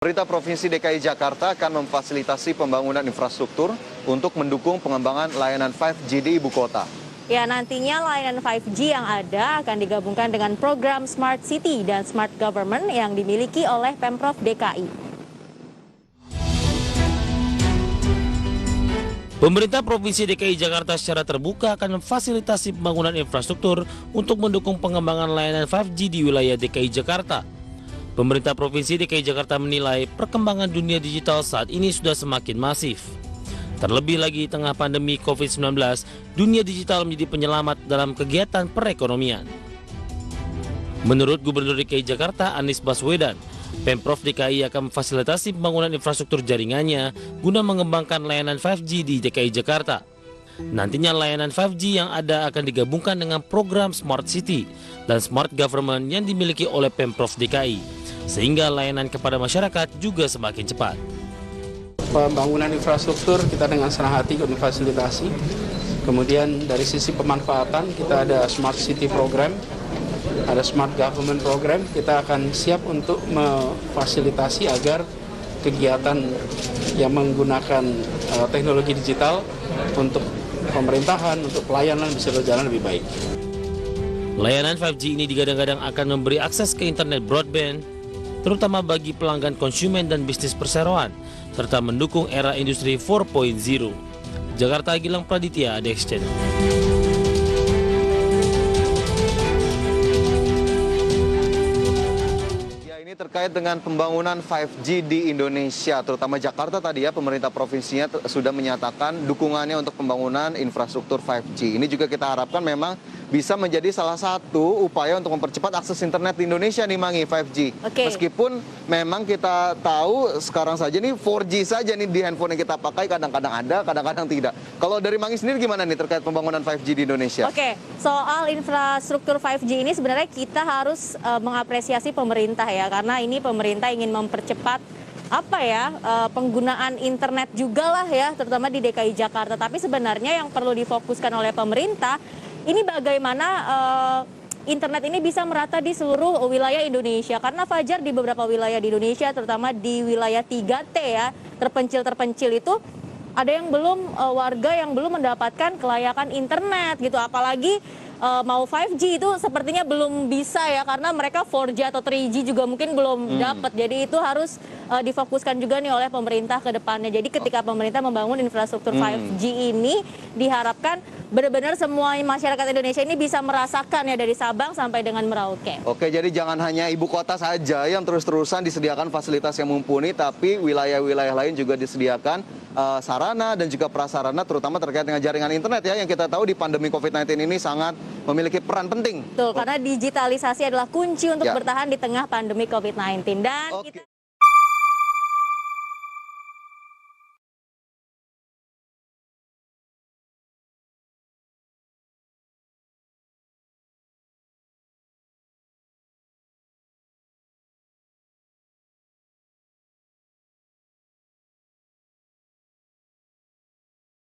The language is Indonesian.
Pemerintah Provinsi DKI Jakarta akan memfasilitasi pembangunan infrastruktur untuk mendukung pengembangan layanan 5G di ibu kota. Ya, nantinya layanan 5G yang ada akan digabungkan dengan program Smart City dan Smart Government yang dimiliki oleh Pemprov DKI. Pemerintah Provinsi DKI Jakarta secara terbuka akan memfasilitasi pembangunan infrastruktur untuk mendukung pengembangan layanan 5G di wilayah DKI Jakarta. Pemerintah Provinsi DKI Jakarta menilai perkembangan dunia digital saat ini sudah semakin masif. Terlebih lagi di tengah pandemi COVID-19, dunia digital menjadi penyelamat dalam kegiatan perekonomian. Menurut Gubernur DKI Jakarta Anies Baswedan, Pemprov DKI akan memfasilitasi pembangunan infrastruktur jaringannya guna mengembangkan layanan 5G di DKI Jakarta. Nantinya layanan 5G yang ada akan digabungkan dengan program Smart City dan Smart Government yang dimiliki oleh Pemprov DKI, sehingga layanan kepada masyarakat juga semakin cepat. Pembangunan infrastruktur kita dengan senang hati ikut memfasilitasi. Kemudian dari sisi pemanfaatan kita ada Smart City Program, ada Smart Government Program. Kita akan siap untuk memfasilitasi agar kegiatan yang menggunakan teknologi digital untuk pemerintahan, untuk pelayanan bisa berjalan lebih baik. Layanan 5G ini digadang-gadang akan memberi akses ke internet broadband, terutama bagi pelanggan konsumen dan bisnis perseroan, serta mendukung era industri 4.0. Jakarta, Gilang Praditya, ADX Channel. Ini terkait dengan pembangunan 5G di Indonesia, terutama Jakarta tadi ya, pemerintah provinsinya sudah menyatakan dukungannya untuk pembangunan infrastruktur 5G. Ini juga kita harapkan memang bisa menjadi salah satu upaya untuk mempercepat akses internet di Indonesia nih Mangi, 5G. Meskipun memang kita tahu sekarang saja nih 4G saja nih di handphone yang kita pakai kadang-kadang ada, kadang-kadang tidak. Kalau dari Mangi sendiri gimana nih terkait pembangunan 5G di Indonesia? Soal infrastruktur 5G ini sebenarnya kita harus mengapresiasi pemerintah ya, karena ini pemerintah ingin mempercepat penggunaan internet juga lah ya, terutama di DKI Jakarta. Tapi sebenarnya yang perlu difokuskan oleh pemerintah ini bagaimana internet ini bisa merata di seluruh wilayah Indonesia. Karena Fajar, di beberapa wilayah di Indonesia, terutama di wilayah 3T ya, terpencil-terpencil itu, ada yang belum, warga yang belum mendapatkan kelayakan internet gitu. Apalagi mau 5G itu sepertinya belum bisa ya, karena mereka 4G atau 3G juga mungkin belum dapat. Jadi itu harus difokuskan juga nih oleh pemerintah ke depannya. Jadi ketika pemerintah membangun infrastruktur 5G ini, diharapkan benar-benar semua masyarakat Indonesia ini bisa merasakan ya, dari Sabang sampai dengan Merauke. Oke, jadi jangan hanya ibu kota saja yang terus-terusan disediakan fasilitas yang mumpuni, tapi wilayah-wilayah lain juga disediakan sarana dan juga prasarana, terutama terkait dengan jaringan internet ya, yang kita tahu di pandemi COVID-19 ini sangat memiliki peran penting. Betul, karena digitalisasi adalah kunci untuk bertahan di tengah pandemi COVID-19. Dan